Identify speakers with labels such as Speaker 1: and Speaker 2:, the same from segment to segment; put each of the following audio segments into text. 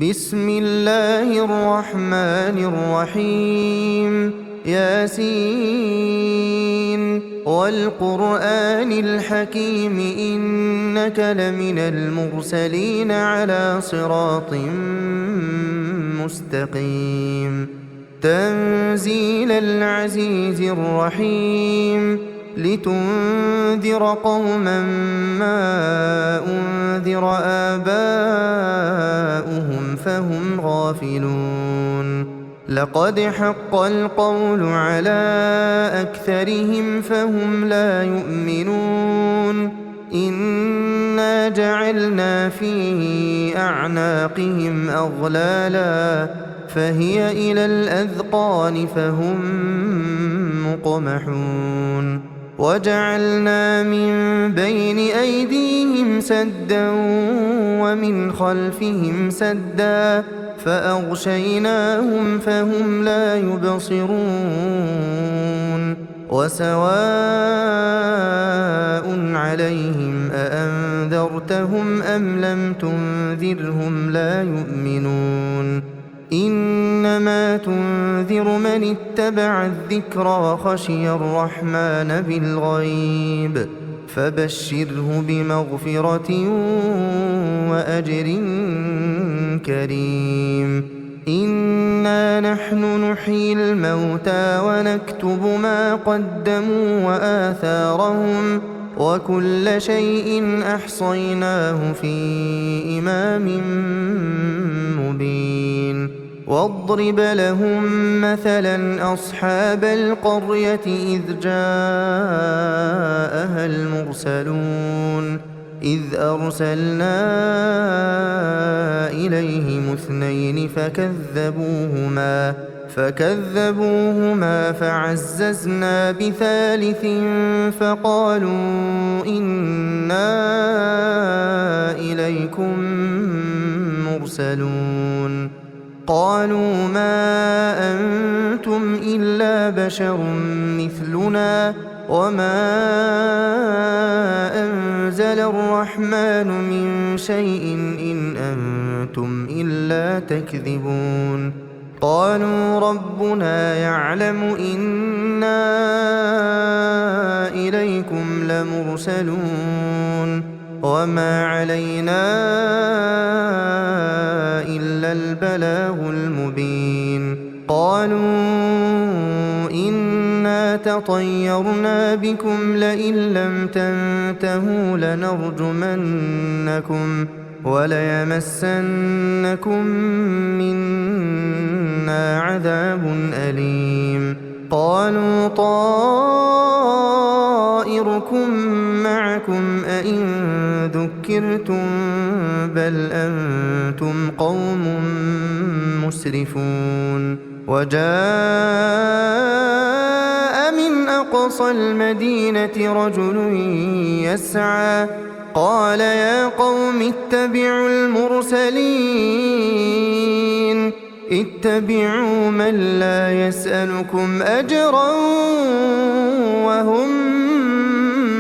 Speaker 1: بسم الله الرحمن الرحيم ياسين والقرآن الحكيم إنك لمن المرسلين على صراط مستقيم تنزيل العزيز الرحيم لتنذر قوما ما أنذر آباؤهم فهم غافلون لقد حق القول على أكثرهم فهم لا يؤمنون إنا جعلنا في أعناقهم أغلالا فهي إلى الأذقان فهم مقمحون وجعلنا من بين أيديهم سدا ومن خلفهم سدا فأغشيناهم فهم لا يبصرون وسواء عليهم أأنذرتهم أم لم تنذرهم لا يؤمنون إنما تنذر من اتبع الذكر وخشي الرحمن بالغيب فبشره بمغفرة وأجر كريم إنا نحن نحيي الموتى ونكتب ما قدموا وآثارهم وكل شيء أحصيناه في إمام مبين واضرب لهم مثلا أصحاب القرية إذ جاءها المرسلون إذ أرسلنا إليهم اثنين فكذبوهما فعززنا بثالث فقالوا إنا إليكم مرسلون قالوا ما أنتم إلا بشر مثلنا وما أنزل الرحمن من شيء إن أنتم إلا تكذبون قالوا ربنا يعلم إنا إليكم لمرسلون وما علينا إلا البلاغ المبين قالوا إنا تطيرنا بكم لئن لم تنتهوا لنرجمنكم وليمسنكم منا عذاب أليم قالوا طائركم معكم أئن ذكرتم بل أنتم قوم مسرفون وجاء من أقصى المدينة رجل يسعى قال يا قوم اتبعوا المرسلين اتبعوا من لا يسألكم أجرا وهم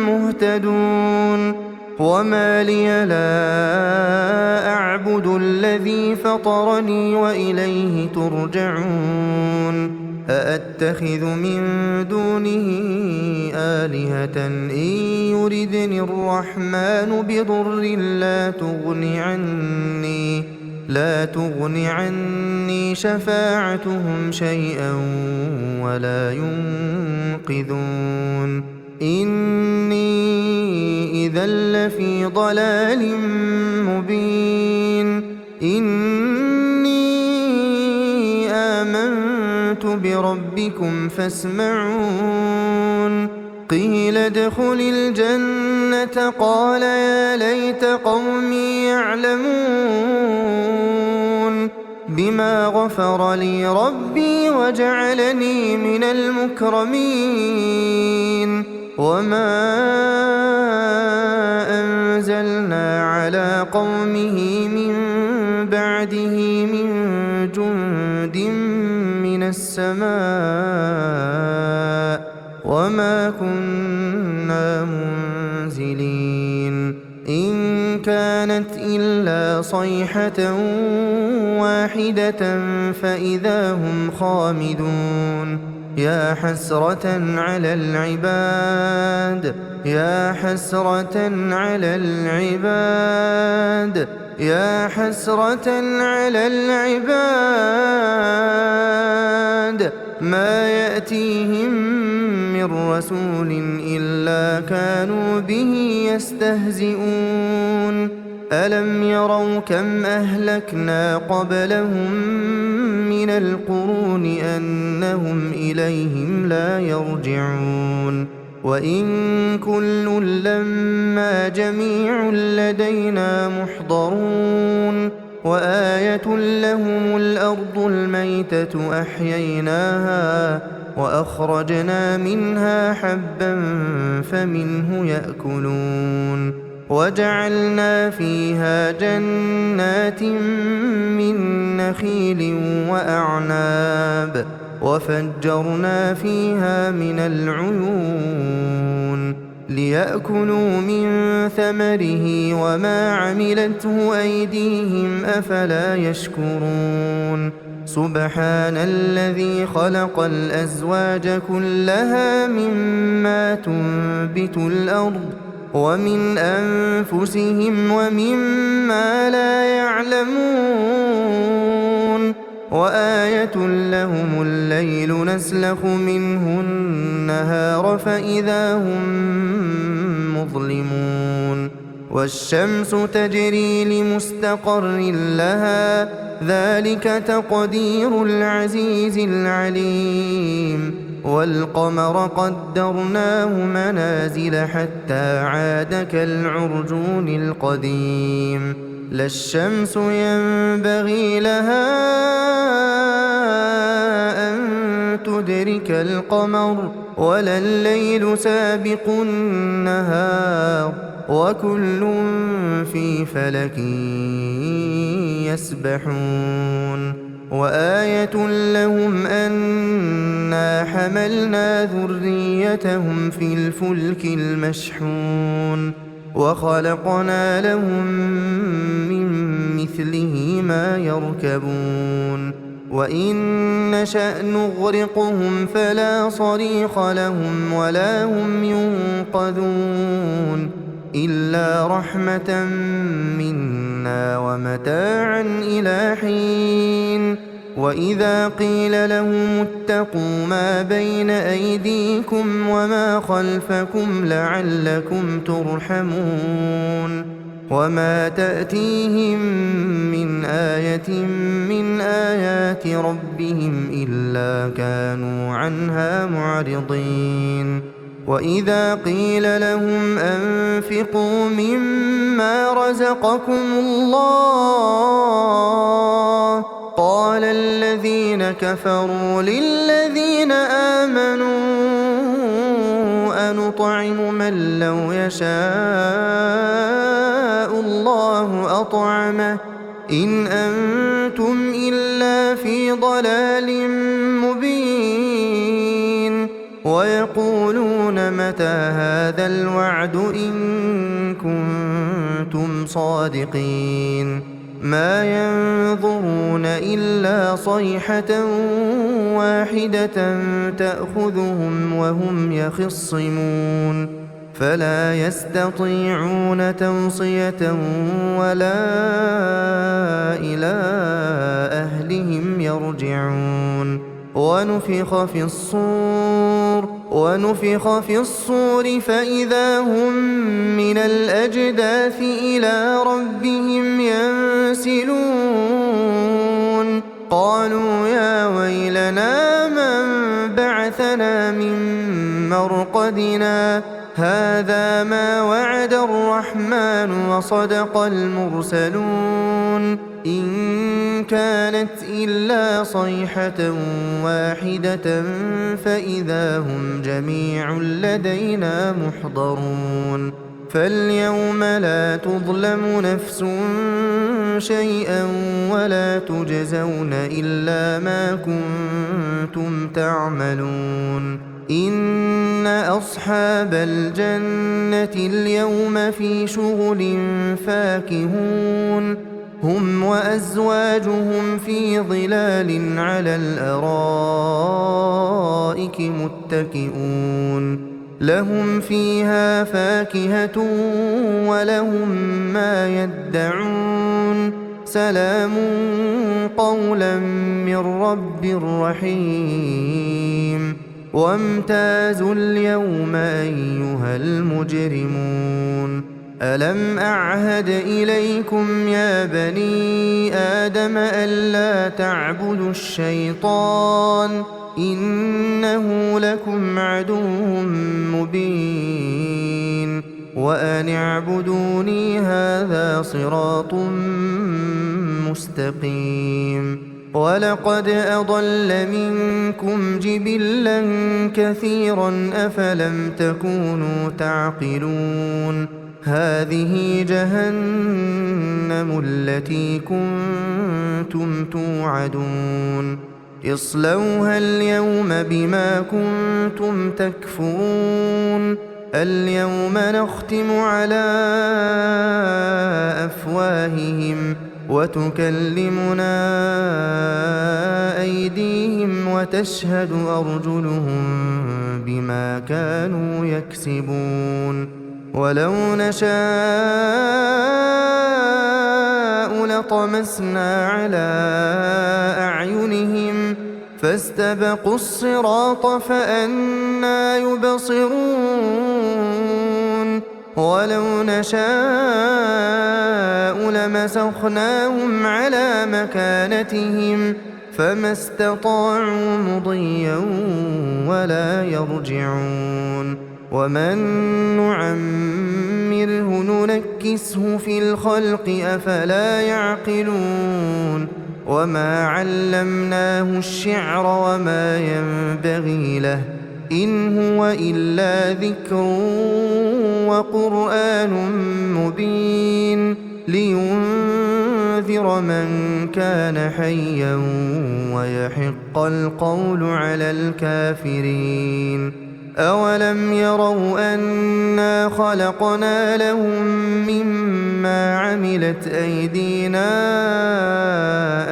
Speaker 1: مهتدون وما لي لا أعبد الذي فطرني وإليه ترجعون أأتخذ من دونه آلهة إن يردني الرحمن بضر لا تغن عني شفاعتهم شيئا ولا ينقذون إني إذا لفي ضلال مبين إني آمنت بربكم فاسمعون قيل ادخل الجنة قال يا ليت قومي يعلمون بما غفر لي ربي وجعلني من المكرمين وما أنزلنا على قومه من بعده من جند من السماء وما كنا منزلين إن كان كانت إلا صيحة واحدة فإذا هم خامدون يا حسرة على العباد يا حسرة على العباد يا حسرة على العباد ما يأتيهم من رسول إلا كانوا به يستهزئون ألم يروا كم أهلكنا قبلهم من القرون أنهم إليهم لا يرجعون وإن كل لما جميع لدينا محضرون وآية لهم الأرض الميتة أحييناها وأخرجنا منها حبا فمنه يأكلون وجعلنا فيها جنات من نخيل وأعناب وفجرنا فيها من العيون ليأكلوا من ثمره وما عملته أيديهم أفلا يشكرون سبحان الذي خلق الأزواج كلها مما تنبت الأرض ومن أنفسهم ومما لا يعلمون وآية لهم الليل نسلخ منه النهار فإذا هم مظلمون والشمس تجري لمستقر لها ذلك تقدير العزيز العليم والقمر قدرناه منازل حتى عاد كالعرجون القديم لا الشمس ينبغي لها أن تدرك القمر ولا الليل سابق النهار وكل في فلك يسبحون وآية لهم أنا حملنا ذريتهم في الفلك المشحون وخلقنا لهم من مثله ما يركبون وإن نشأ نغرقهم فلا صريخ لهم ولا هم ينقذون إلا رحمة منا ومتاعا إلى حين وإذا قيل لهم اتقوا ما بين أيديكم وما خلفكم لعلكم ترحمون وما تأتيهم من آية من آيات ربهم إلا كانوا عنها معرضين وإذا قيل لهم أنفقوا مما رزقكم الله قال الذين كفروا للذين آمنوا أنطعم من لو يشاء الله أطعمه إن أنتم إلا في ضلال مبين ويقولون متى هذا الوعد إن كنتم صادقين ما ينظرون إلا صيحة واحدة تأخذهم وهم يخصمون فلا يستطيعون توصية ولا إلى أهلهم يرجعون ونفخ في الصور فإذا هم من الأجداث إلى ربهم ينسلون قالوا يا ويلنا من بعثنا من مرقدنا هذا ما وعد الرحمن وصدق المرسلون إن كانت إلا صيحة واحدة فإذا هم جميع لدينا محضرون فاليوم لا تظلم نفس شيئا ولا تجزون إلا ما كنتم تعملون إن أصحاب الجنة اليوم في شغل فاكهون هم وأزواجهم في ظلال على الأرائك متكئون لهم فيها فاكهة ولهم ما يدعون سلام قولا من رب رحيم وامتازوا اليوم أيها المجرمون ألم أعهد إليكم يا بني آدم ألا تعبدوا الشيطان إنه لكم عدو مبين وأن اعبدوني هذا صراط مستقيم ولقد أضل منكم جبلا كثيرا أفلم تكونوا تعقلون هذه جهنم التي كنتم توعدون اصلوها اليوم بما كنتم تكفرون اليوم نختم على أفواههم وتكلمنا أيديهم وتشهد أرجلهم بما كانوا يكسبون ولو نشاء لطمسنا على أعينهم فاستبقوا الصراط فأنى يبصرون ولو نشاء لمسخناهم على مكانتهم فما استطاعوا مضيا ولا يرجعون ومن نعمره ننكسه في الخلق أفلا يعقلون وما علمناه الشعر وما ينبغي له إن هو إلا ذكر وقرآن مبين لينذر من كان حيا ويحق القول على الكافرين أولم يروا أنا خلقنا لهم مما عملت أيدينا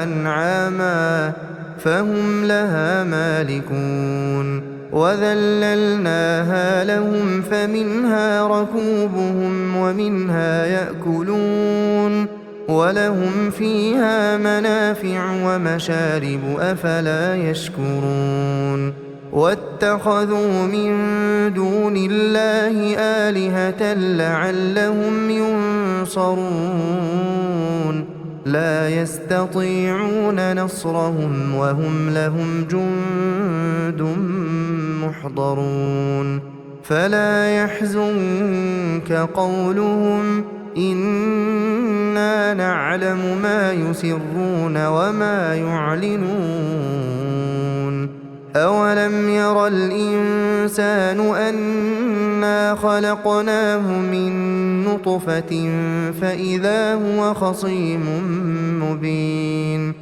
Speaker 1: أنعاما فهم لها مالكون وذللناها لهم فمنها ركوبهم ومنها يأكلون ولهم فيها منافع ومشارب أفلا يشكرون واتخذوا من دون الله آلهة لعلهم ينصرون لا يستطيعون نصرهم وهم لهم جند محضرون فلا يحزنك قولهم إنا نعلم ما يسرون وما يعلنون أولم ير الإنسان أنا خلقناه من نطفة فإذا هو خصيم مبين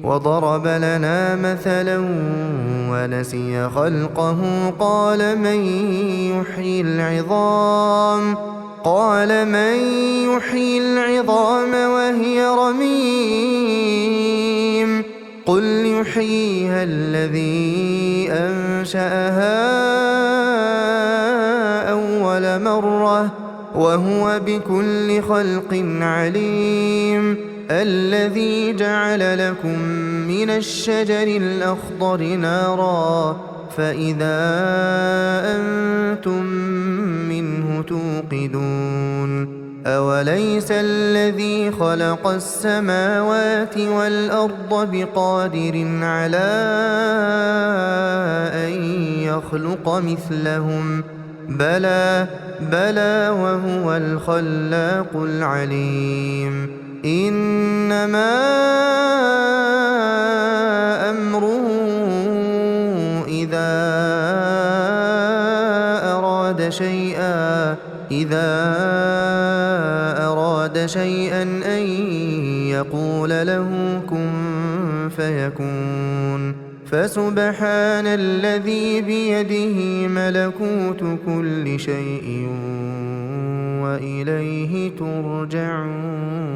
Speaker 1: وضرب لنا مثلا ونسي خلقه قال من يحيي العظام وهي رميم قل يحييها الذي أنشأها أول مرة وهو بكل خلق عليم الذي جعل لكم من الشجر الأخضر نارا فإذا أنتم منه توقدون أوليس الذي خلق السماوات والأرض بقادر على أن يخلق مثلهم بلى وهو الخلاق العليم إنما أمره إذا أراد شيئا أن يقول له كن فيكون فسبحان الذي بيده ملكوت كل شيء وإليه ترجعون.